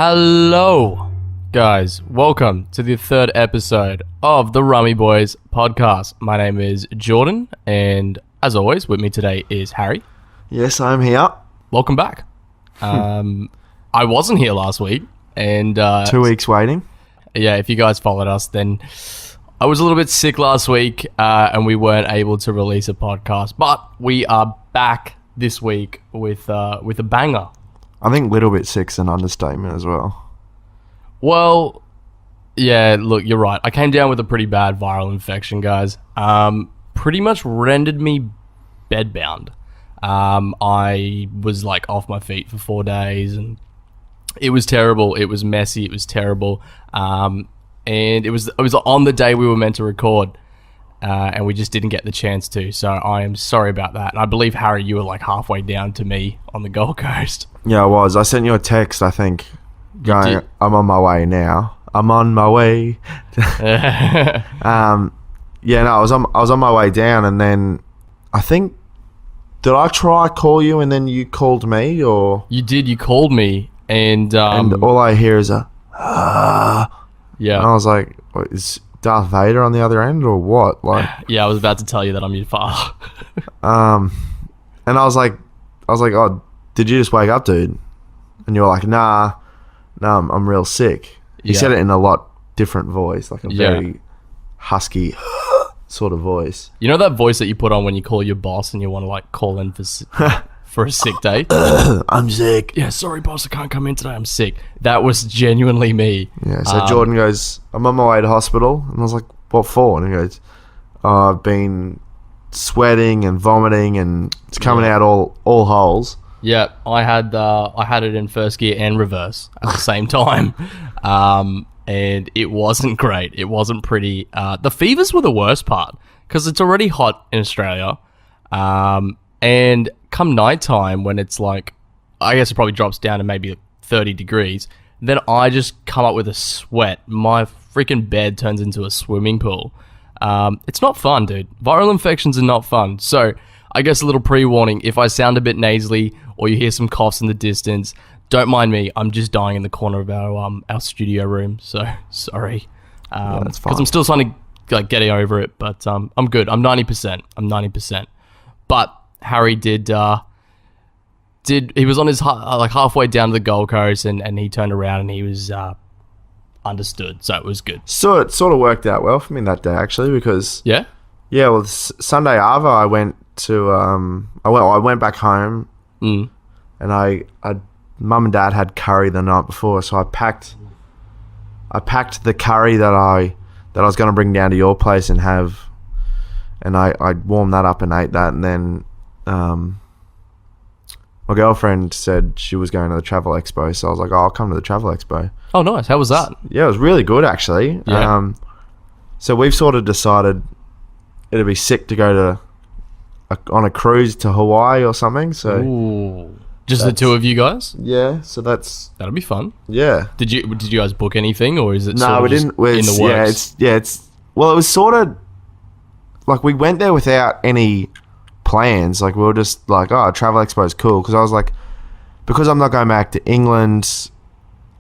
Hello, guys. Welcome to the third episode of the Rummy Boys Podcast. My name is Jordan, and as always, with me today is Harry. Yes, I'm here. Welcome back. I wasn't here last week, and 2 weeks waiting. Yeah, if you guys followed us, then I was a little bit sick last week, and we weren't able to release a podcast. But we are back this week with a banger. I think little bit sick's an understatement as well. Well, yeah, look, you're right. I came down with a pretty bad viral infection, guys. Pretty much rendered me bedbound. I was like off my feet for 4 days, and it was terrible. It was messy. It was terrible. And it was on the day we were meant to record, and we just didn't get the chance to. So I am sorry about that. And I believe, Harry, you were like halfway down to me on the Gold Coast. Yeah, I was. I sent you a text, I think, going, I'm on my way now. I'm on my way. Yeah, no, I was on my way down, and then I think, did I try call you and then you called me, or? You did. You called me, and all I hear is a yeah. And I was like, what, is Darth Vader on the other end or what? Like, yeah, I was about to tell you that I'm your father. And I was like, oh, did you just wake up, dude? And you were like, nah, I'm real sick. You said it in a lot different voice, like a very husky sort of voice. You know that voice that you put on when you call your boss and you want to like call in for a sick day? I'm sick. Yeah, sorry boss, I can't come in today, I'm sick. That was genuinely me. Yeah, so Jordan goes, I'm on my way to hospital. And I was like, what for? And he goes, oh, I've been sweating and vomiting and it's coming out all holes. Yeah, I had it in first gear and reverse at the same time. And it wasn't great. It wasn't pretty. The fevers were the worst part because it's already hot in Australia. And come nighttime when it's like, I guess it probably drops down to maybe 30 degrees, then I just come up with a sweat. My freaking bed turns into a swimming pool. It's not fun, dude. Viral infections are not fun. So I guess a little pre-warning, if I sound a bit nasally or you hear some coughs in the distance, don't mind me. I'm just dying in the corner of our studio room. So sorry. That's fine. Because I'm still trying to like get over it, but I'm good. I'm 90%. But Harry did he was on his like halfway down to the Gold Coast, and he turned around and he was understood, so it was good. So it sort of worked out well for me that day, actually, because well, Sunday Ava I went to I went back home, and I mum and dad had curry the night before, so I packed the curry that I was going to bring down to your place and have, and I warmed that up and ate that, and then my girlfriend said she was going to the travel expo, so I was like, oh, I'll come to the travel expo. Oh, nice. How was that? Yeah, it was really good, actually. Yeah. So we've sort of decided it'd be sick to go on a cruise to Hawaii or something. So ooh. Just the two of you guys? Yeah, so that'll be fun. Yeah. Did you guys book anything, or is it no? We didn't. In the works? It's well, it was sort of like we went there without any plans. Like we were just like, oh, travel expo is cool, because I was like, because I'm not going back to England,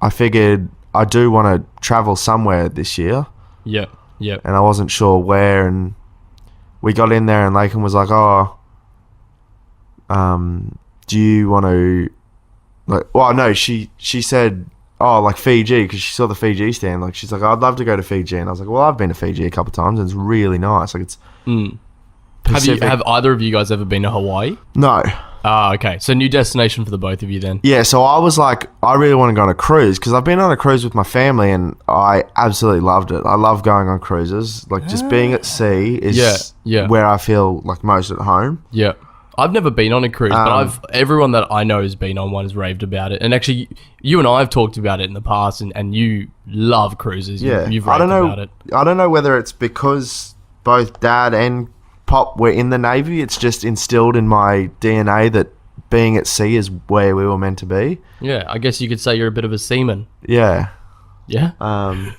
I figured I do want to travel somewhere this year. Yeah. And I wasn't sure where, and we got in there and Lakin was like, oh, do you want to, like, well, no, she said, oh, like Fiji, because she saw the Fiji stand. Like, she's like, I'd love to go to Fiji. And I was like, well, I've been to Fiji a couple of times and it's really nice. Like, it's Have either of you guys ever been to Hawaii? No. Ah, okay. So new destination for the both of you then. Yeah, so I was like, I really want to go on a cruise, because I've been on a cruise with my family and I absolutely loved it. I love going on cruises. Like, just being at sea is where I feel like most at home. Yeah. I've never been on a cruise, but everyone that I know has been on one has raved about it. And actually, you and I have talked about it in the past, and you love cruises. You've raved about it. I don't know whether it's because both Dad and Pop were in the Navy. It's just instilled in my DNA that being at sea is where we were meant to be. Yeah, I guess you could say you're a bit of a seaman. Yeah. Yeah? I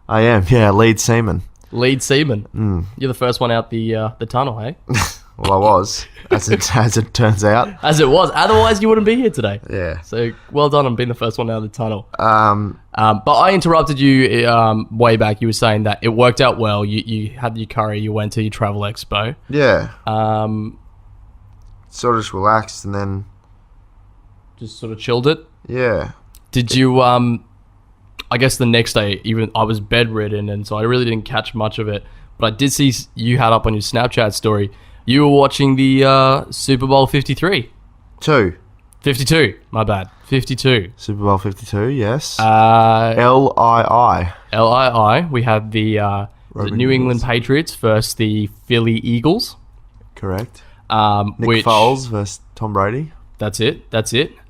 am, lead seaman. Lead seaman. You're the first one out the tunnel, hey? Well, I was, as it turns out. As it was. Otherwise, you wouldn't be here today. Yeah. So, well done on being the first one out of the tunnel. But I interrupted you way back. You were saying that it worked out well. You had your curry. You went to your travel expo. Yeah. Sort of just relaxed and then... Just sort of chilled it? Yeah. Did you... I guess the next day, even I was bedridden, and so I really didn't catch much of it. But I did see you had up on your Snapchat story... You were watching the Super Bowl 53. 52, my bad. 52. Super Bowl 52, yes. LII. LII. We had the New England Patriots versus the Philly Eagles. Correct. Nick Foles versus Tom Brady. That's it.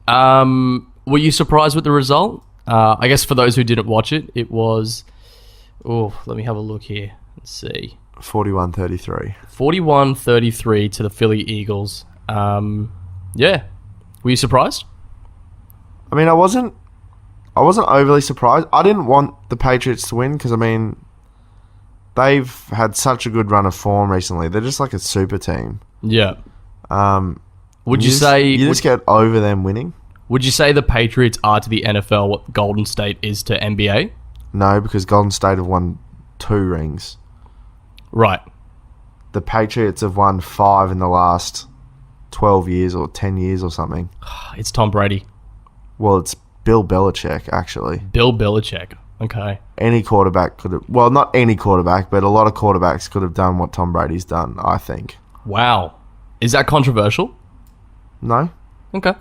Were you surprised with the result? I guess for those who didn't watch it, it was... Oh, let me have a look here. Let's see. 41-33. 41-33 to the Philly Eagles. Yeah. Were you surprised? I mean, I wasn't overly surprised. I didn't want the Patriots to win because, I mean, they've had such a good run of form recently. They're just like a super team. Yeah. Would you say... You just get over them winning? Would you say the Patriots are to the NFL what Golden State is to NBA? No, because Golden State have won 2 rings. Right. The Patriots have won 5 in the last 12 years or 10 years or something. It's Tom Brady. Well, it's Bill Belichick, actually. Bill Belichick. Okay. Any quarterback could have... Well, not any quarterback, but a lot of quarterbacks could have done what Tom Brady's done, I think. Wow. Is that controversial? No. Okay.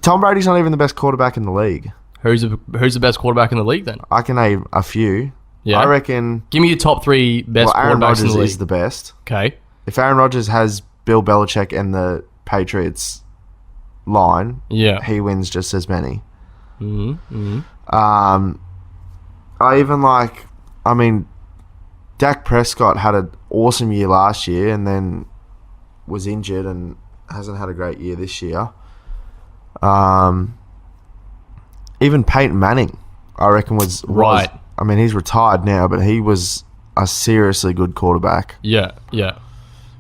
Tom Brady's not even the best quarterback in the league. Who's the best quarterback in the league then? I can name a few. Yeah. I reckon... Give me your top 3 best Aaron quarterbacks in the league. Rodgers is the best. Okay. If Aaron Rodgers has Bill Belichick and the Patriots line, he wins just as many. Mm-hmm. I even like... I mean, Dak Prescott had an awesome year last year and then was injured and hasn't had a great year this year. Even Peyton Manning, I reckon, was right. I mean, he's retired now, but he was a seriously good quarterback. Yeah.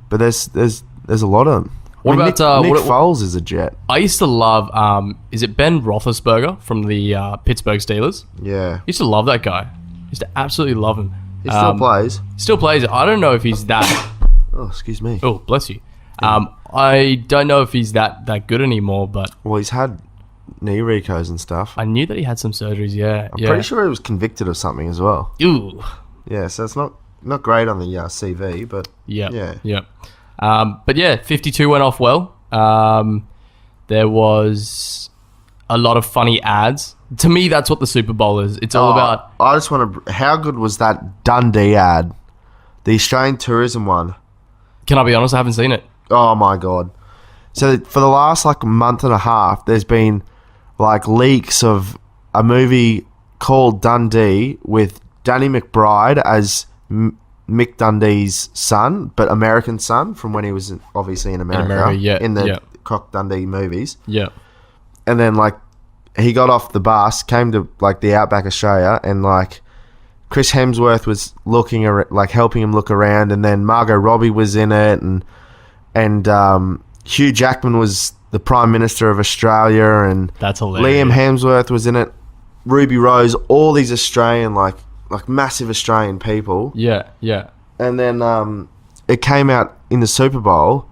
But there's a lot of them. What about Nick Foles is a jet. I used to love. Is it Ben Roethlisberger from the Pittsburgh Steelers? Yeah. I used to love that guy. I used to absolutely love him. He still plays. Still plays. I don't know if he's that. Oh, excuse me. Oh, bless you. I don't know if he's that good anymore, but... Well, he's had knee recos and stuff. I knew that he had some surgeries, yeah. I'm pretty sure he was convicted of something as well. Ooh. Yeah, so it's not great on the CV, but... Yeah. But yeah, 52 went off well. There was a lot of funny ads. To me, that's what the Super Bowl is. It's all about... I just want to... How good was that Dundee ad? The Australian tourism one. Can I be honest? I haven't seen it. Oh, my God. So, for the last, month and a half, there's been, leaks of a movie called Dundee with Danny McBride as Mick Dundee's son, but American son from when he was obviously in America. In the Croc Dundee movies. Yeah. And then, he got off the bus, came to, the Outback Australia, and, Chris Hemsworth was looking, helping him look around, and then Margot Robbie was in it, and Hugh Jackman was the Prime Minister of Australia, and that's hilarious. Liam Hemsworth was in it, Ruby Rose, all these Australian, massive Australian people. Yeah. And then it came out in the Super Bowl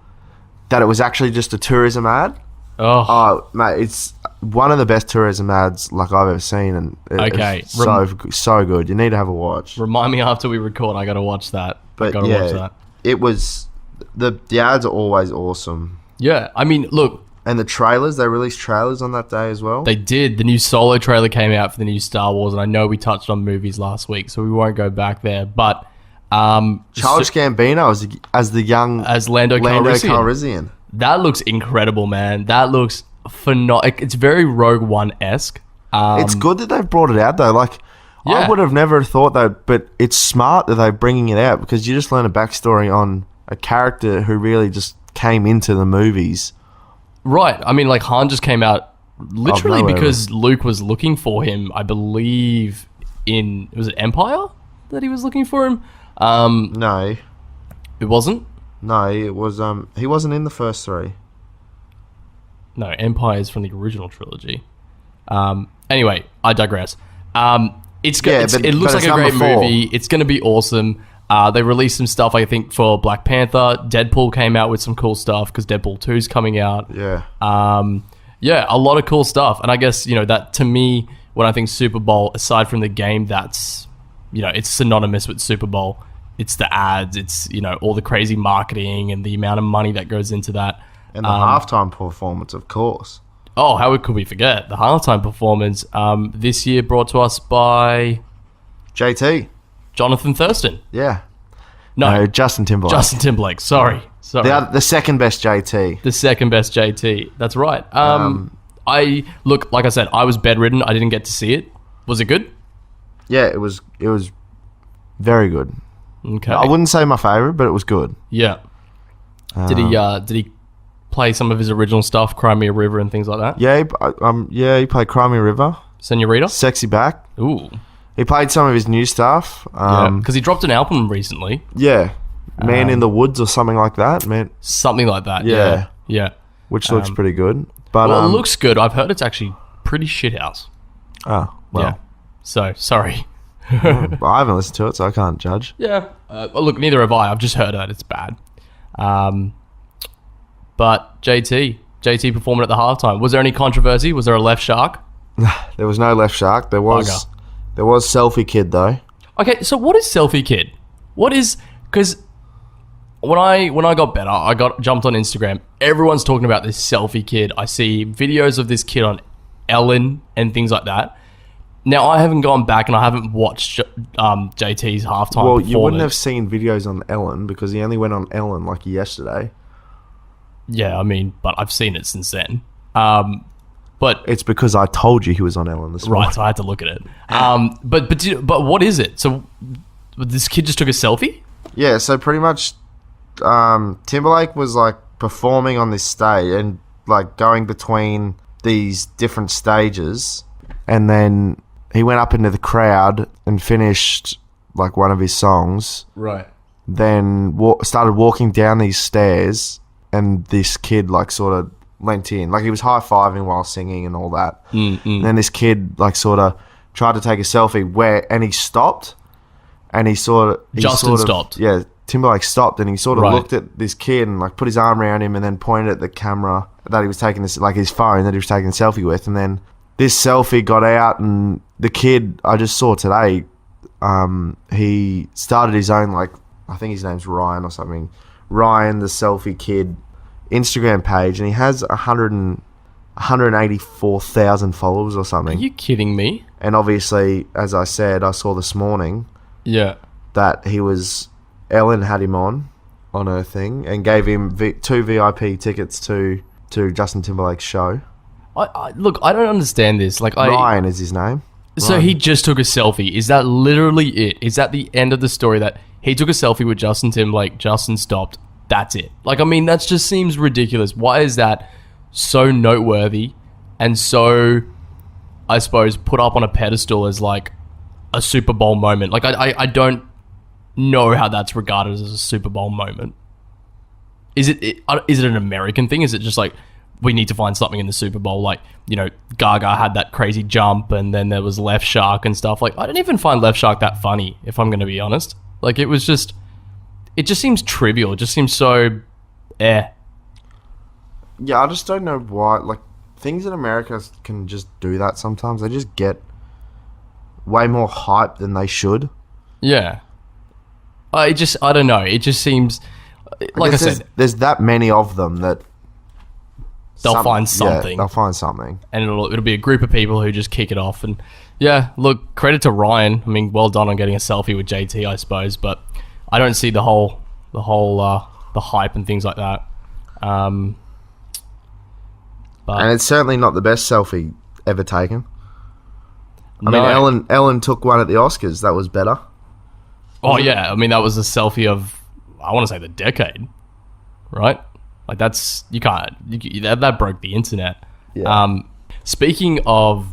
that it was actually just a tourism ad. Oh, mate, it's one of the best tourism ads I've ever seen, and it's so good. You need to have a watch. Remind me after we record. I got to watch that. But watch that. It was the ads are always awesome. Yeah, I mean, look, and the trailers, they released trailers on that day as well. They did. The new Solo trailer came out for the new Star Wars, and I know we touched on movies last week, so we won't go back there. But Childish Gambino as Lando Calrissian. That looks incredible, man. That looks phenomenal. It's very Rogue One-esque. It's good that they've brought it out, though. I would have never thought that, but it's smart that they're bringing it out because you just learn a backstory on a character who really just came into the movies. Right. I mean, Han just came out literally because Luke was looking for him, I believe, was it Empire that he was looking for him? No. It wasn't? No, it was he wasn't in the first three. No, Empire is from the original trilogy. Anyway, I digress. It looks like a great movie. It's going to be awesome. They released some stuff, I think, for Black Panther. Deadpool came out with some cool stuff because Deadpool 2 is coming out. Yeah. Yeah, a lot of cool stuff. And I guess, that to me, when I think Super Bowl, aside from the game, that's, it's synonymous with Super Bowl. It's the ads, it's, all the crazy marketing and the amount of money that goes into that. And the halftime performance, of course. Oh, how could we forget? The halftime performance this year brought to us by... JT. Jonathan Thurston. Yeah. No, Justin Timberlake. Justin Timberlake, sorry. The second best JT. The second best JT. That's right. Like I said, I was bedridden. I didn't get to see it. Was it good? Yeah, it was very good. Okay. I wouldn't say my favorite, but it was good. Yeah. Did he play some of his original stuff, Cry Me a River and things like that? Yeah, he played Cry Me a River. Senorita? Sexy Back. Ooh. He played some of his new stuff. Because he dropped an album recently. Yeah. Man in the Woods or something like that. Something like that. Yeah. Which looks pretty good. But it looks good. I've heard it's actually pretty shithouse. Oh, well. Yeah. So, sorry. I haven't listened to it, so I can't judge. Yeah. Look, neither have I. I've just heard that it's bad. But JT performing at the halftime. Was there any controversy? Was there a left shark? There was no left shark. There was Selfie Kid, though. Okay, so what is Selfie Kid? Because when I got better, I jumped on Instagram. Everyone's talking about this Selfie Kid. I see videos of this kid on Ellen and things like that. Now, I haven't gone back and I haven't watched JT's halftime performance. Well, you wouldn't have seen videos on Ellen because he only went on Ellen like yesterday. Yeah, but I've seen it since then. But it's because I told you he was on Ellen this morning. Right, so I had to look at it. But what is it? So this kid just took a selfie? Yeah, so pretty much Timberlake was like performing on this stage and like going between these different stages, and then he went up into the crowd and finished like one of his songs. Right. Then started walking down these stairs, and this kid like sort of leant in, like he was high-fiving while singing and all that. And then this kid like sort of tried to take a selfie and he stopped, and he stopped. Yeah, Timberlake stopped, and he sort of looked at this kid and like put his arm around him and then pointed at the camera that he was taking this, like his phone that he was taking a selfie with. And then this selfie got out, and the kid I just saw today, he started his own, like, I think his name's Ryan or something, Ryan the Selfie Kid Instagram page, and he has 184,000 followers or something. Are you kidding me? And obviously, as I said, I saw this morning that Ellen had him on her thing and gave him 2 VIP tickets to Justin Timberlake's show. Look, I don't understand this. Ryan is his name. So he just took a selfie. Is that literally it? Is that the end of the story, that he took a selfie with Justin Timberlake, Justin stopped, that's it? That just seems ridiculous. Why is that so noteworthy and so, I suppose, put up on a pedestal as like a Super Bowl moment? I don't know how that's regarded as a Super Bowl moment. Is it an American thing? Is it just like, we need to find something in the Super Bowl? Like, Gaga had that crazy jump, and then there was Left Shark and stuff. Like, I didn't even find Left Shark that funny, if I'm going to be honest. Like, it just seems trivial. It just seems so, Yeah, I just don't know why. Like, things in America can just do that sometimes. They just get way more hype than they should. Yeah. I don't know. It just seems, like I said, there's that many of them that they'll find something. Yeah, they'll find something. And it'll be a group of people who just kick it off. And yeah, look, credit to Ryan. Well done on getting a selfie with JT, I suppose. But I don't see the whole the hype and things like that. And it's certainly not the best selfie ever taken. I mean, Ellen took one at the Oscars. That was better. Oh, yeah. That was a selfie of, I want to say, the decade, right? Like, that broke the internet. Yeah. Speaking of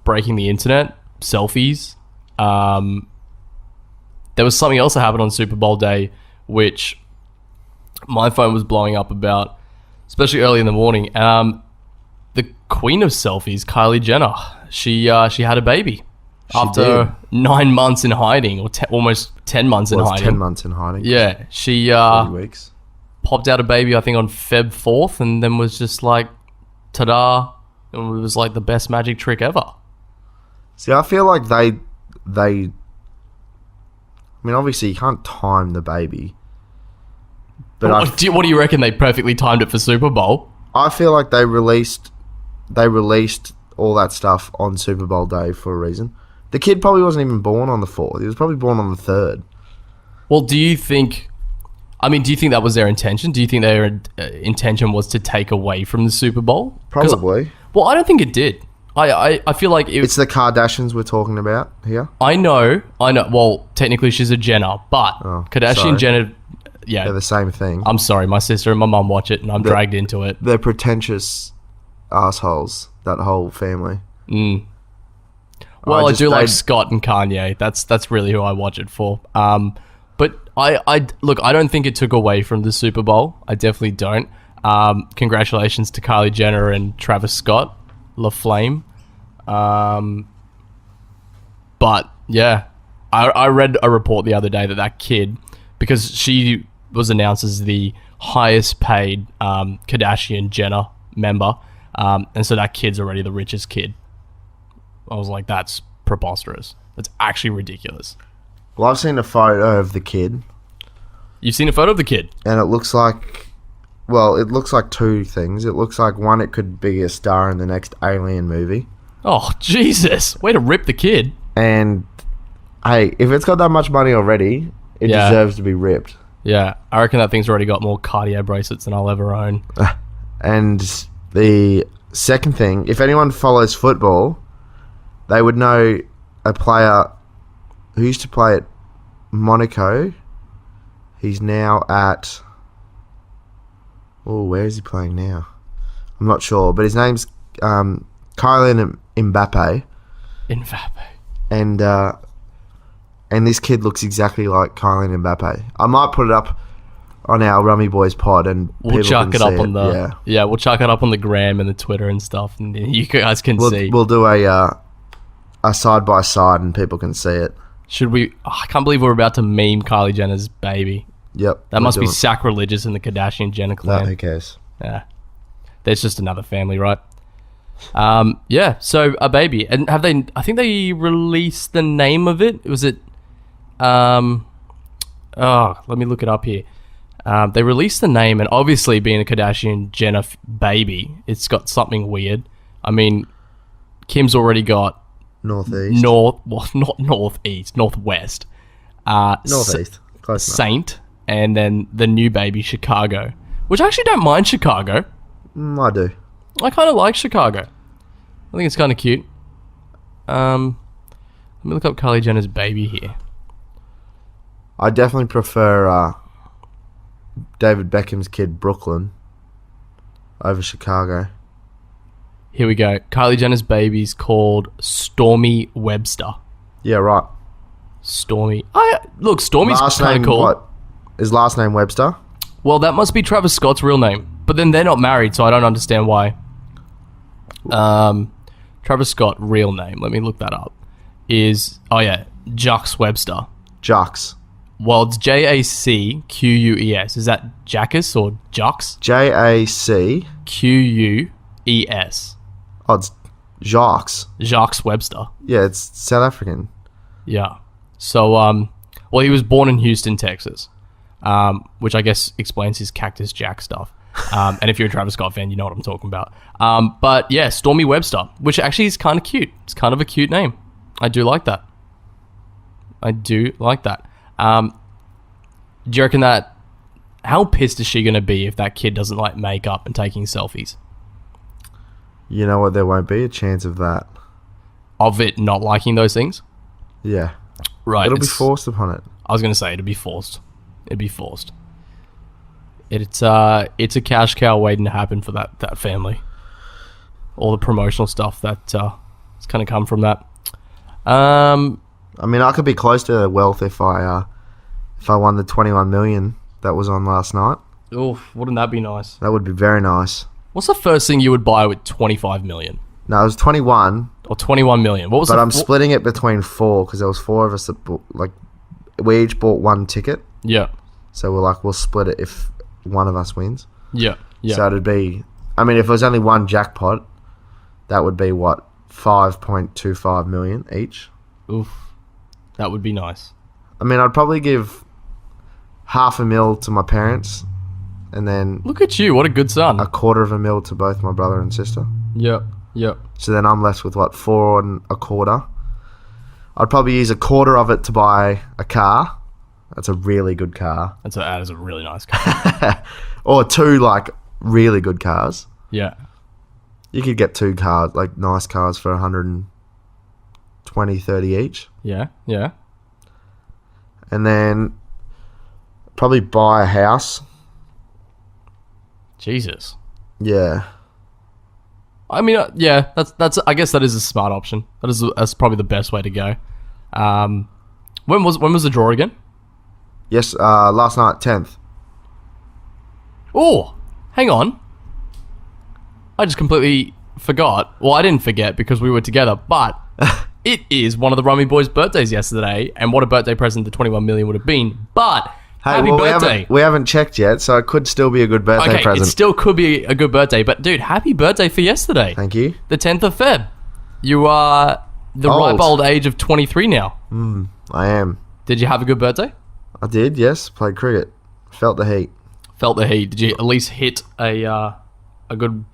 breaking the internet, selfies, there was something else that happened on Super Bowl day, which my phone was blowing up about, especially early in the morning. The queen of selfies, Kylie Jenner, she had a baby after 9 months in hiding, or almost 10 months in hiding. 10 months in hiding. Yeah, she 40 weeks. Popped out a baby, I think, on Feb 4th, and then was just like, ta-da, and it was like the best magic trick ever. See, I feel like they. I mean, obviously, you can't time the baby. But what do you reckon? They perfectly timed it for Super Bowl? I feel like they released all that stuff on Super Bowl day for a reason. The kid probably wasn't even born on the 4th. He was probably born on the 3rd. Well, do you think that was their intention? Do you think their intention was to take away from the Super Bowl? Probably. I don't think it did. I feel like it's the Kardashians we're talking about here. I know. Well, technically she's a Jenner, but Kardashian Jenner, yeah, they're the same thing. I'm sorry, my sister and my mum watch it, and I'm dragged into it. They're pretentious assholes. That whole family. Well, I do like Scott and Kanye. That's really who I watch it for. But I don't think it took away from the Super Bowl. I definitely don't. Congratulations to Kylie Jenner and Travis Scott, La Flame. But yeah, I read a report the other day that kid, because she was announced as the highest paid Kardashian Jenner member, and so that kid's already the richest kid. I was like, that's preposterous. That's actually ridiculous. Well, I've seen a photo of the kid. You've seen a photo of the kid? And it looks like, it looks like two things. It looks like, one, it could be a star in the next Alien movie. Oh, Jesus. Way to rip the kid. And, hey, if it's got that much money already, it deserves to be ripped. Yeah, I reckon that thing's already got more cardio bracelets than I'll ever own. And the second thing, if anyone follows football, they would know a player who used to play at Monaco. He's now at... Oh, where is he playing now? I'm not sure, but his name's Kylie Mbappe. And this kid looks exactly like Kylie Mbappe. I might put it up on our Rummy Boys Pod, and we'll chuck it up on the we'll chuck it up on the gram and the Twitter and stuff, and you guys can see. We'll do a side by side, and people can see it. Should we? Oh, I can't believe we're about to meme Kylie Jenner's baby. Yep, that must be sacrilegious in the Kardashian Jenner clan. No, who cares? Yeah, there's just another family, right? So a baby, and have they? I think they released the name of it. Was it? Let me look it up here. They released the name, and obviously being a Kardashian Jenner baby, it's got something weird. I mean, Kim's already got Northeast. Not Northeast, Northwest. Northeast. Close Saint, enough. And then the new baby, Chicago. Which I actually don't mind Chicago. I do. I kind of like Chicago. I think it's kind of cute. Let me look up Kylie Jenner's baby here. I definitely prefer David Beckham's kid, Brooklyn, over Chicago. Here we go. Kylie Jenner's baby's called Stormy Webster. Yeah, right. Stormy. Look, Stormy's kind of cool. What? His last name Webster? Well, that must be Travis Scott's real name. But then they're not married, so I don't understand why. Travis Scott, real name, let me look that up, is, Jux Webster. Jux. Well, it's Jacqueus. Is that Jackus or Jux? Jacqueus. Oh, it's Jacques. Jacques Webster. Yeah, it's South African. Yeah. So, he was born in Houston, Texas, which I guess explains his Cactus Jack stuff. And if you're a Travis Scott fan, you know what I'm talking about. But yeah, Stormy Webster, which actually is kind of cute. It's kind of a cute name. I do like that. Do you reckon that... How pissed is she going to be if that kid doesn't like makeup and taking selfies? You know what? There won't be a chance of that. Of it not liking those things? Yeah. Right. It'll be forced upon it. I was going to say, it'd be forced. It's a cash cow waiting to happen for that family. All the promotional stuff that's kind of come from that. I mean, I could be close to wealth if I won the 21 million that was on last night. Oof, wouldn't that be nice? That would be very nice. What's the first thing you would buy with 25 million? No, it was 21. Or 21 million. What was? But I'm splitting it between 4 because there was 4 of us that we each bought 1 ticket. Yeah. So we'll split it if one of us wins. Yeah. Yeah. So it'd be, I mean, if it was only one jackpot, that would be what, 5.25 million each. Oof, that would be nice. I mean, I'd probably give $500,000 to my parents, and then look at you, what a good son. $250,000 to both my brother and sister. Yep. Yep. So then I'm left with what, 4.25. I'd probably use a quarter of it to buy a car. That's a really good car. That is a really nice car. Or 2 like really good cars. Yeah. You could get 2 cars, like nice cars, for 120, 30 each. Yeah. Yeah. And then probably buy a house. Jesus. Yeah. I mean, yeah, that's. I guess that is a smart option. That's probably the best way to go. When was the draw again? Yes, last night, 10th. Oh, hang on. I just completely forgot. Well, I didn't forget because we were together, but it is one of the Rummy Boys' birthdays yesterday, and what a birthday present the 21 million would have been. But happy birthday. We haven't checked yet, so it could still be a good birthday present. It still could be a good birthday, but dude, happy birthday for yesterday. Thank you. The 10th of Feb. You are the ripe old age of 23 now. I am. Did you have a good birthday? I did, yes. Played cricket. Felt the heat. Felt the heat. Did you at least hit a good...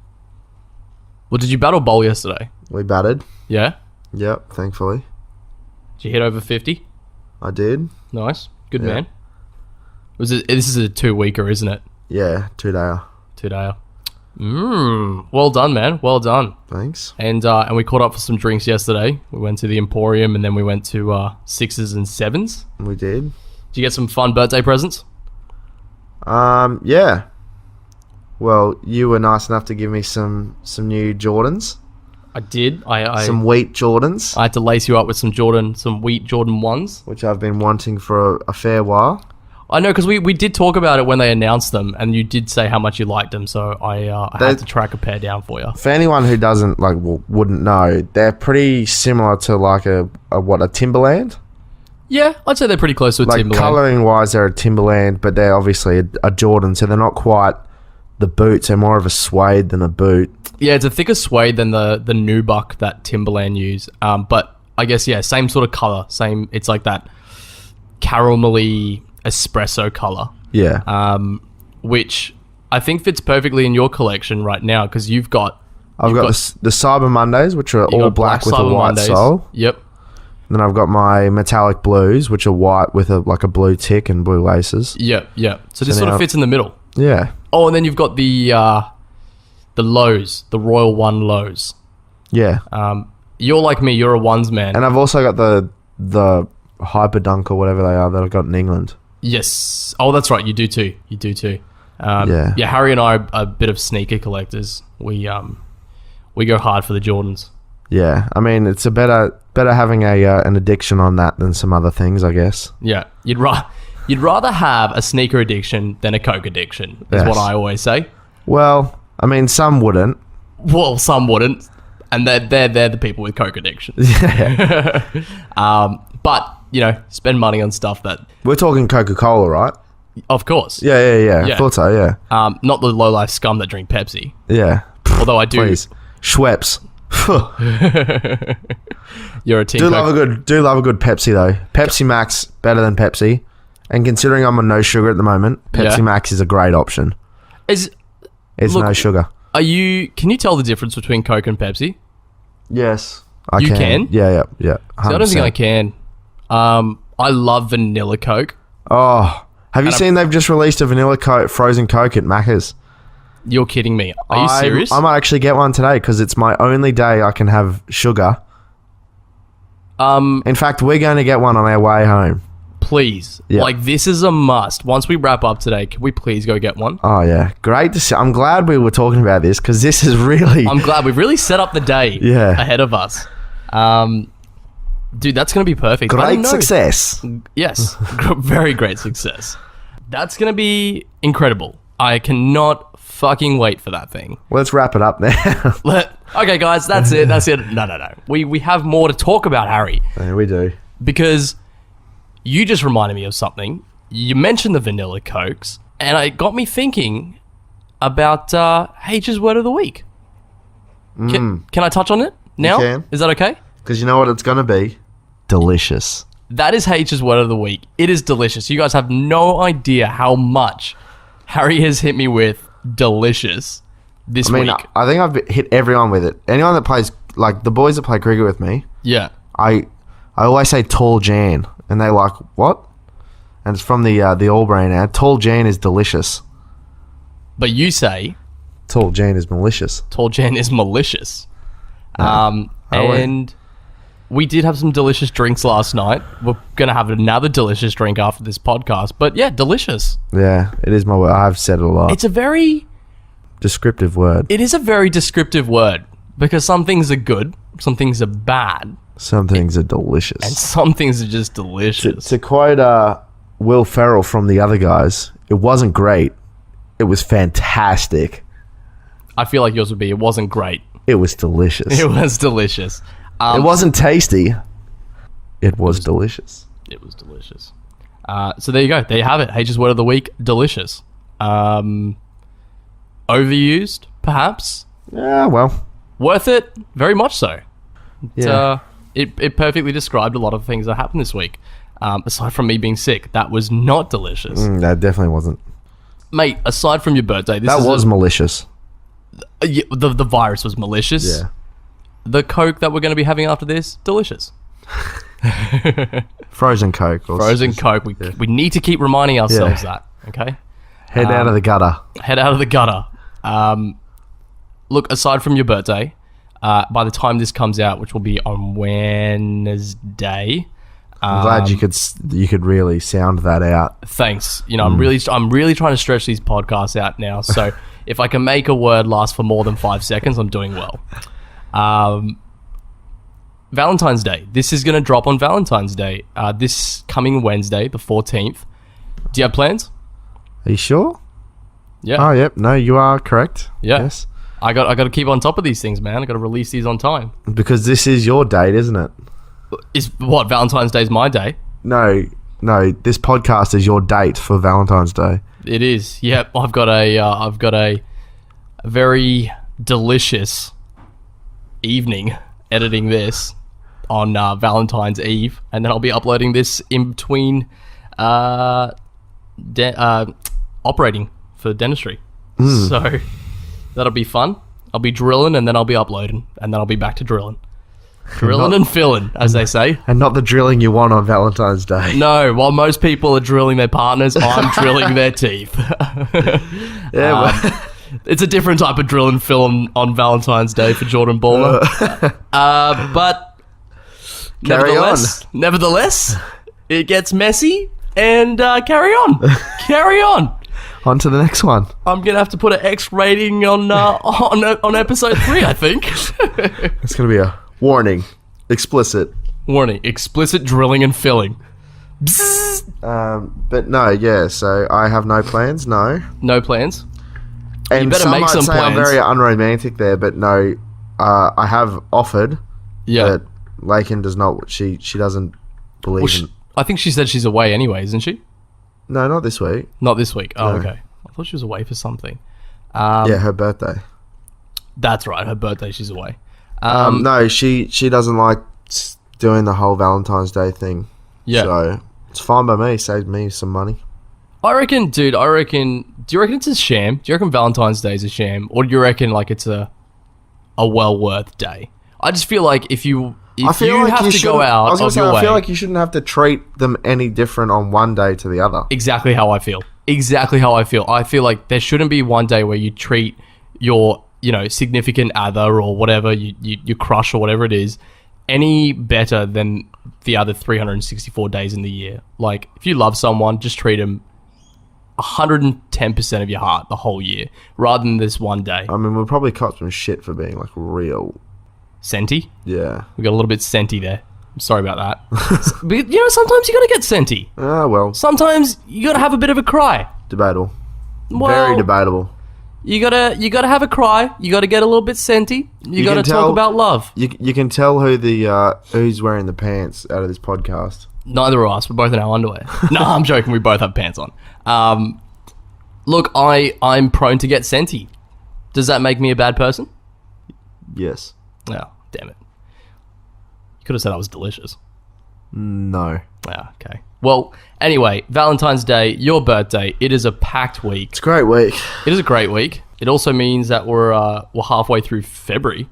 Well, did you battle bowl yesterday? We batted. Yeah? Yep, thankfully. Did you hit over 50? I did. Nice. Good man. This is a 2-weeker, isn't it? Yeah, 2-dayer. 2-dayer. Well done, man. Well done. Thanks. And we caught up for some drinks yesterday. We went to the Emporium and then we went to 6s and 7s. We did. Did you get some fun birthday presents? Yeah. Well, you were nice enough to give me some new Jordans. I did. Some wheat Jordans. I had to lace you up with some wheat Jordan 1s. Which I've been wanting for a fair while. I know, because we did talk about it when they announced them, and you did say how much you liked them, so I had to track a pair down for you. For anyone who wouldn't know, they're pretty similar to like a Timberland. Yeah, I'd say they're pretty close to a Timberland. Colouring wise, they're a Timberland, but they're obviously a Jordan, so they're not quite the boots. They're more of a suede than a boot. Yeah, it's a thicker suede than the nubuck that Timberland use. But I guess, yeah, same sort of colour. Same, it's like that caramelly espresso colour. Yeah. Which I think fits perfectly in your collection right now, because I've got the Cyber Mondays, which are all black with a white sole. Yep. And then I've got my metallic blues, which are white with a blue tick and blue laces. Yep. So this sort of fits in the middle. Yeah. Oh, and then you've got the lows, the Royal One lows. Yeah. You're like me. You're a ones man. And I've also got the Hyperdunk or whatever they are that I've got in England. Yes. Oh, that's right. You do too. Yeah. Harry and I are a bit of sneaker collectors. We go hard for the Jordans. Yeah. I mean, it's better having an addiction on that than some other things, I guess. Yeah. You'd rather have a sneaker addiction than a Coke addiction, is what I always say. Well, I mean, some wouldn't. Well, some wouldn't, and they're the people with Coke addictions. Yeah. But spend money on stuff that we're talking Coca-Cola, right? Of course. Yeah. I thought so. Yeah. Not the low-life scum that drink Pepsi. Yeah. Although I do. Please. Schweppes. You're a team. Do love a good Pepsi though. Pepsi Max better than Pepsi, and considering I'm on no sugar at the moment, Pepsi Max is a great option. It's no sugar. Can you tell the difference between Coke and Pepsi? Yes, you can. Yeah. See, I don't think I can. I love vanilla Coke. Oh, have you seen they've just released a vanilla Coke, frozen Coke at Macca's? You're kidding me. Are you serious? I might actually get one today because it's my only day I can have sugar. In fact, we're going to get one on our way home. Please. Yeah. This is a must. Once we wrap up today, can we please go get one? Oh, yeah. Great to see. I'm glad we were talking about this because this is really... I'm glad we've really set up the day ahead of us. Dude, that's going to be perfect. Great success. Yes. Very great success. That's going to be incredible. I cannot fucking wait for that thing. Let's wrap it up now. Okay, guys, that's it. No. We have more to talk about, Harry. Yeah, we do. Because you just reminded me of something. You mentioned the vanilla Cokes, and it got me thinking about H's word of the week. Can I touch on it now? You can. Is that okay? Because you know what it's going to be? Delicious. That is H's word of the week. It is delicious. You guys have no idea how much Harry has hit me with delicious this week. I think I've hit everyone with it. Anyone that plays, like the boys that play cricket with me. Yeah. I always say Tall Jan, and they're like, what? And it's from the All Brain ad. Tall Jan is delicious. But you say... Tall Jan is malicious. Tall Jan is malicious. No, and we did have some delicious drinks last night. We're going to have another delicious drink after this podcast. But yeah, delicious. Yeah, it is my word. I've said it a lot. It's a very... descriptive word. It is a very descriptive word. Because some things are good, some things are bad. Some things are delicious. And some things are just delicious. To quote Will Ferrell from The Other Guys, it wasn't great. It was fantastic. I feel like yours would be, it wasn't great. It was delicious. It was delicious. It wasn't tasty. It was delicious. It was delicious. So there you go. There you have it. H's word of the week, delicious. Overused, perhaps? Yeah, well. Worth it? Very much so. Yeah. It perfectly described a lot of things that happened this week. Aside from me being sick, that was not delicious. That definitely wasn't. Mate, aside from your birthday... That was malicious. The virus was malicious. Yeah. The Coke that we're going to be having after this, delicious. Frozen Coke. Frozen Coke. We need to keep reminding ourselves that, okay? Head out of the gutter. Head out of the gutter. Look, aside from your birthday, by the time this comes out, which will be on Wednesday... I'm glad you could really sound that out. Thanks. You know, I'm really trying to stretch these podcasts out now. So if I can make a word last for more than 5 seconds, I'm doing well. Valentine's Day. This is going to drop on Valentine's Day. This coming Wednesday, the 14th. Do you have plans? Are you sure? Yeah. Oh, yep. No, you are correct. Yeah. Yes. I got to keep on top of these things, man. I got to release these on time. Because this is your date, isn't it? Is what, Valentine's Day is my day? No. This podcast is your date for Valentine's Day. It is. Yep. I've got a very delicious evening editing this on Valentine's Eve, and then I'll be uploading this in between operating for dentistry. So that'll be fun. I'll be drilling, and then I'll be uploading, and then I'll be back to drilling. Drilling and filling, as they say. And not the drilling you want on Valentine's Day. No, while most people are drilling their partners, I'm drilling their teeth. It's a different type of drill and fill on Valentine's Day for Jordan Baller. But nevertheless, it gets messy, and carry on. Carry on. On to the next one. I'm going to have to put an X rating on episode 3, I think. It's going to be a warning. Explicit. Warning. Explicit drilling and filling. But no, yeah, so I have no plans, no. No plans? And you better make some plans. I'm very unromantic there, but no, I have offered. Yeah. But Lakin does not, she doesn't believe in... I think she said she's away anyway, isn't she? No, not this week. Not this week. Oh, no. Okay. I thought she was away for something. Yeah, her birthday. That's right. Her birthday, she's away. No, she doesn't like doing the whole Valentine's Day thing. Yeah. So it's fine by me. Saves me some money. Do you reckon it's a sham? Do you reckon Valentine's Day is a sham? Or do you reckon like it's a well worth day? I just feel like if you have to go out of your way... I feel like you shouldn't have to treat them any different on one day to the other. Exactly how I feel. I feel like there shouldn't be one day where you treat your, significant other or whatever, your crush or whatever it is, any better than the other 364 days in the year. Like, if you love someone, just treat them 110% of your heart the whole year, rather than this one day. I mean, we'll probably cop some shit for being, like, real... Senti? Yeah. We got a little bit senti there. I'm sorry about that. But, sometimes you gotta get senti. Ah, well. Sometimes you gotta have a bit of a cry. Debatable. Very debatable. You gotta have a cry. You gotta get a little bit senti. You gotta talk about love. You can tell who's wearing the pants out of this podcast. Neither of us. We're both in our underwear. No, I'm joking. We both have pants on. Look, I'm prone to get senti. Does that make me a bad person? Yes. Oh, damn it. You could have said I was delicious. No. Yeah, okay. Well, anyway, Valentine's Day, your birthday. It is a packed week. It's a great week. It is a great week. It also means that we're halfway through February,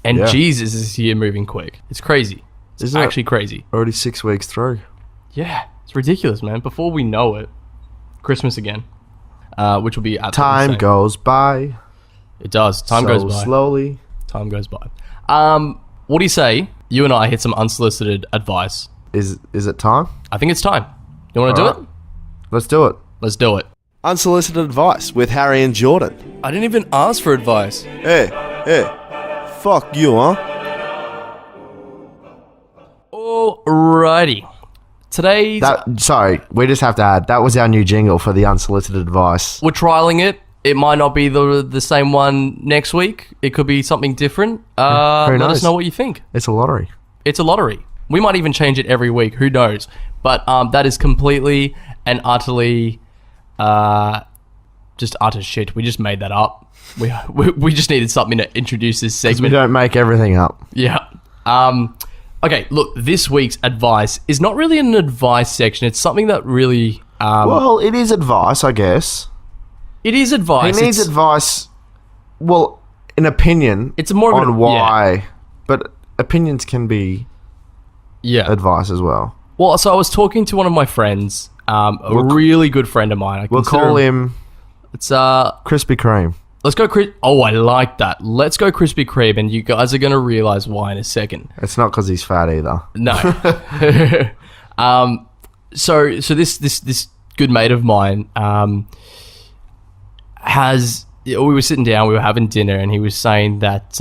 and Jesus, is this year moving quick? It's crazy. It's actually crazy. Already 6 weeks through. Yeah, it's ridiculous, man. Before we know it, Christmas again, which will be absolutely time insane. Goes by. It does. Time goes by slowly. Time goes by. What do you say? You and I hit some unsolicited advice. Is it time? I think it's time. You want to do it? Let's do it. Let's do it. Unsolicited advice with Harry and Jordan. I didn't even ask for advice. Hey, fuck you, huh? Alrighty. Today's... Sorry, we just have to add, that was our new jingle for the unsolicited advice. We're trialing it. It might not be the same one next week. It could be something different. Let us know what you think. It's a lottery. It's a lottery. We might even change it every week. Who knows? But that is completely and utterly just utter shit. We just made that up. We just needed something to introduce this segment. We don't make everything up. Yeah. Okay, look, this week's advice is not really an advice section. It's something that really... well, it is advice, I guess. It is advice. He needs advice, well, an opinion it's more of on why, but opinions can be advice as well. Well, so I was talking to one of my friends, a really good friend of mine. We'll call him... It's Krispy Kreme. Let's go... Oh, I like that. Let's go Krispy Kreme, and you guys are going to realize why in a second. It's not because he's fat either. No. So this good mate of mine we were sitting down, we were having dinner, and he was saying that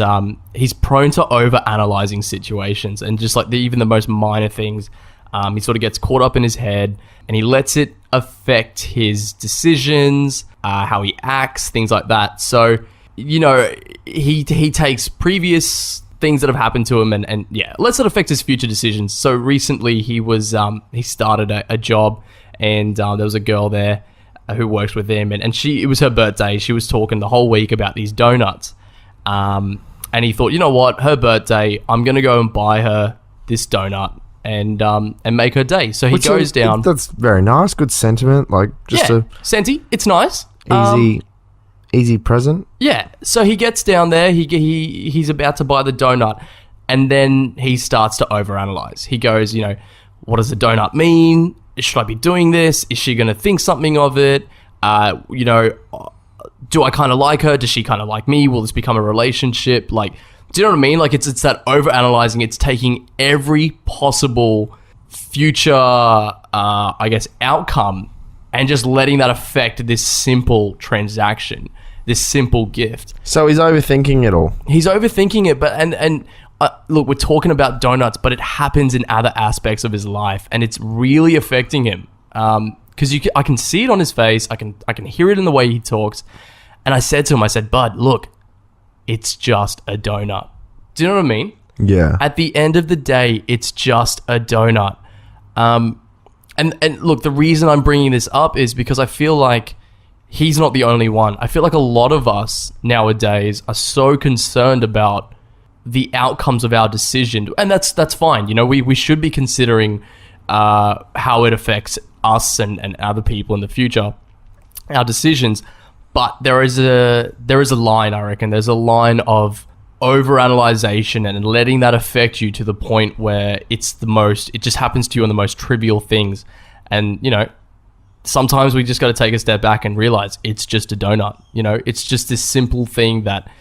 he's prone to over-analyzing situations, and just like even the most minor things, he sort of gets caught up in his head, and he lets it affect his decisions, how he acts, things like that. So, you know, he takes previous things that have happened to him and lets it affect his future decisions. So recently he started a job, and there was a girl there who works with him, and it was her birthday. She was talking the whole week about these donuts, and he thought, you know what, her birthday, I'm gonna go and buy her this donut and make her day. So he goes down. That's very nice. Good sentiment. Like just senti. It's nice. Easy present. Yeah. So he gets down there. He's about to buy the donut, and then he starts to overanalyze. He goes, you know, what does the donut mean? Should I be doing this? Is she going to think something of it? You know, do I kind of like her? Does she kind of like me? Will this become a relationship? Like, do you know what I mean? Like, it's that overanalyzing. It's taking every possible future, I guess, outcome, and just letting that affect this simple transaction, this simple gift. So he's overthinking it all. He's overthinking it, but and look, we're talking about donuts, but it happens in other aspects of his life, and it's really affecting him. Because I can see it on his face, I can hear it in the way he talks, and I said to him, Bud, look, it's just a donut. Do you know what I mean? Yeah. At the end of the day, it's just a donut. And look, the reason I'm bringing this up is because I feel like he's not the only one. I feel like a lot of us nowadays are so concerned about the outcomes of our decision, and that's fine. You know, we should be considering how it affects us and other people in the future, our decisions. But there is a line, I reckon. There's a line of overanalyzation and letting that affect you to the point where it just happens to you on the most trivial things. And, you know, sometimes we just got to take a step back and realize it's just a donut. You know, it's just this simple thing that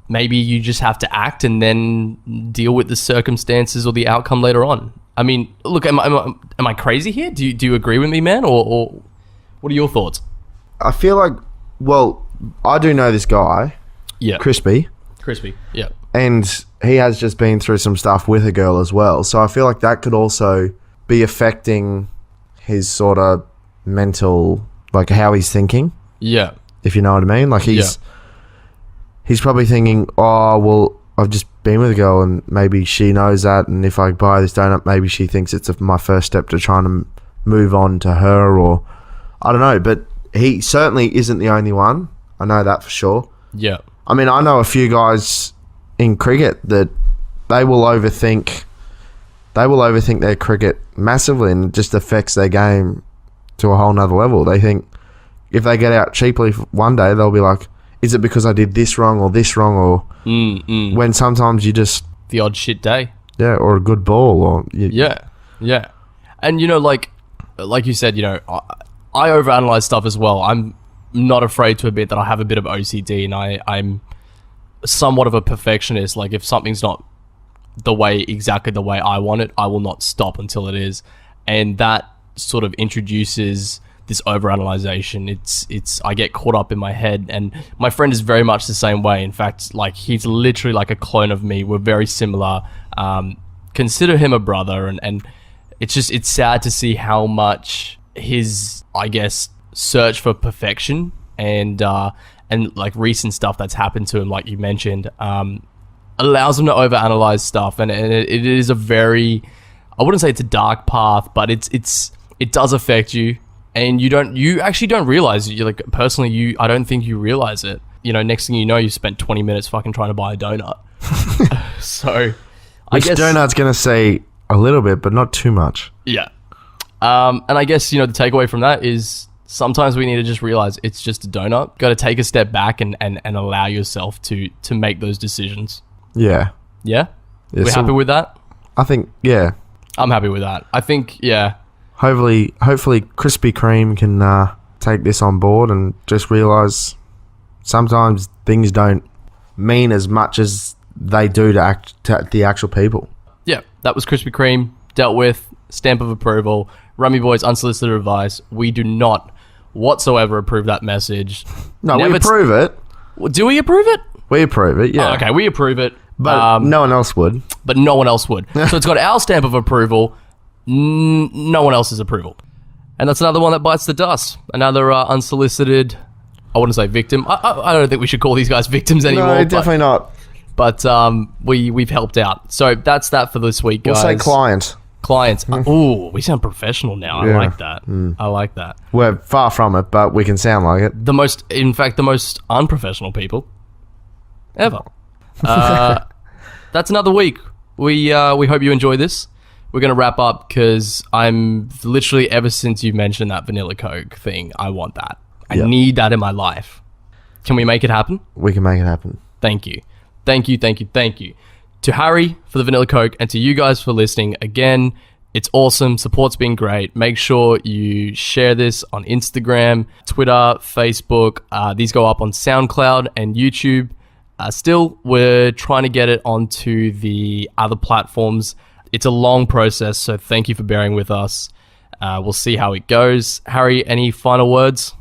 maybe you just have to act and then deal with the circumstances or the outcome later on. I mean, look, am I crazy here? Do you agree with me, man? Or what are your thoughts? I feel like, well, I do know this guy. Yeah. Crispy, yeah. And he has just been through some stuff with a girl as well. So I feel like that could also be affecting his sort of mental, like how he's thinking. Yeah. If you know what I mean. Like, he's probably thinking, oh, well, I've just been with a girl and maybe she knows that, and if I buy this donut, maybe she thinks it's my first step to trying to move on to her, or I don't know. But he certainly isn't the only one. I know that for sure. Yeah. I mean, I know a few guys in cricket that they will overthink their cricket massively, and it just affects their game to a whole nother level. They think if they get out cheaply one day, they'll be like, is it because I did this wrong or this wrong, or when sometimes you just... The odd shit day. Yeah, or a good ball. Or Yeah. And, you know, like you said, you know, I overanalyze stuff as well. I'm not afraid to admit that I have a bit of OCD, and I'm somewhat of a perfectionist. Like, if something's not exactly the way I want it, I will not stop until it is. And that sort of introduces this overanalyzation. It's I get caught up in my head, and my friend is very much the same way. In fact, like, he's literally like a clone of me. We're very similar. Consider him a brother, and it's sad to see how much his, I guess, search for perfection and like recent stuff that's happened to him, like you mentioned, allows him to overanalyze stuff, and it is a very, I wouldn't say it's a dark path, but it does affect you. And you actually don't realize it. You're like, personally, I don't think you realize it. You know, next thing you know, you spent 20 minutes fucking trying to buy a donut. So, I guess donut's gonna say a little bit, but not too much. Yeah. And I guess, you know, the takeaway from that is sometimes we need to just realize it's just a donut. Got to take a step back and allow yourself to make those decisions. Yeah. Yeah. We're happy with that. I think, yeah. I'm happy with that. I think, yeah. Hopefully Krispy Kreme can take this on board and just realize sometimes things don't mean as much as they do to the actual people. Yeah, that was Krispy Kreme, dealt with, stamp of approval. Rummy Boys Unsolicited Advice. We do not whatsoever approve that message. No, we approve it. Do we approve it? We approve it, yeah. Oh, okay, we approve it. But no one else would. But no one else would. So it's got our stamp of approval. No one else's approval. And that's another one that bites the dust. Another unsolicited, I wouldn't say victim. I don't think we should call these guys victims anymore. No, definitely not. But we've helped out. So that's that for this week, guys. We'll say client. Clients. Ooh, we sound professional now. Yeah. I like that. I like that. We're far from it, but we can sound like it. In fact, the most unprofessional people ever. That's another week. We hope you enjoy this. We're going to wrap up because I'm literally, ever since you mentioned that vanilla Coke thing, I want that. I need that in my life. Can we make it happen? We can make it happen. Thank you. Thank you, thank you, thank you. To Harry for the vanilla Coke, and to you guys for listening. Again, it's awesome. Support's been great. Make sure you share this on Instagram, Twitter, Facebook. These go up on SoundCloud and YouTube. Still, we're trying to get it onto the other platforms. It's a long process, so thank you for bearing with us. We'll see how it goes. Harry, any final words?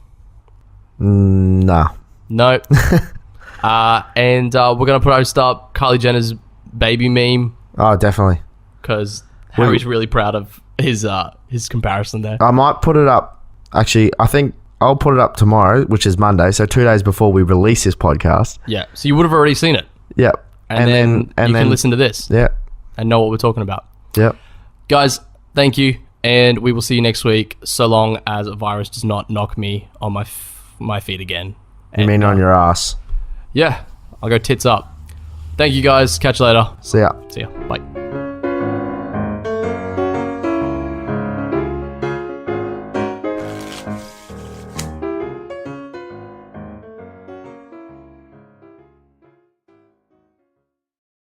No. No. And we're going to post up Kylie Jenner's baby meme. Oh, definitely. Because Harry's really proud of his comparison there. I might put it up. Actually, I think I'll put it up tomorrow, which is Monday, so 2 days before we release this podcast. Yeah, so you would have already seen it. Yep. And then you can listen to this. Yeah. And know what we're talking about. Yep. Guys, thank you. And we will see you next week, so long as a virus does not knock me on my feet again. You mean on your ass? Yeah. I'll go tits up. Thank you, guys. Catch you later. See ya. See ya. Bye.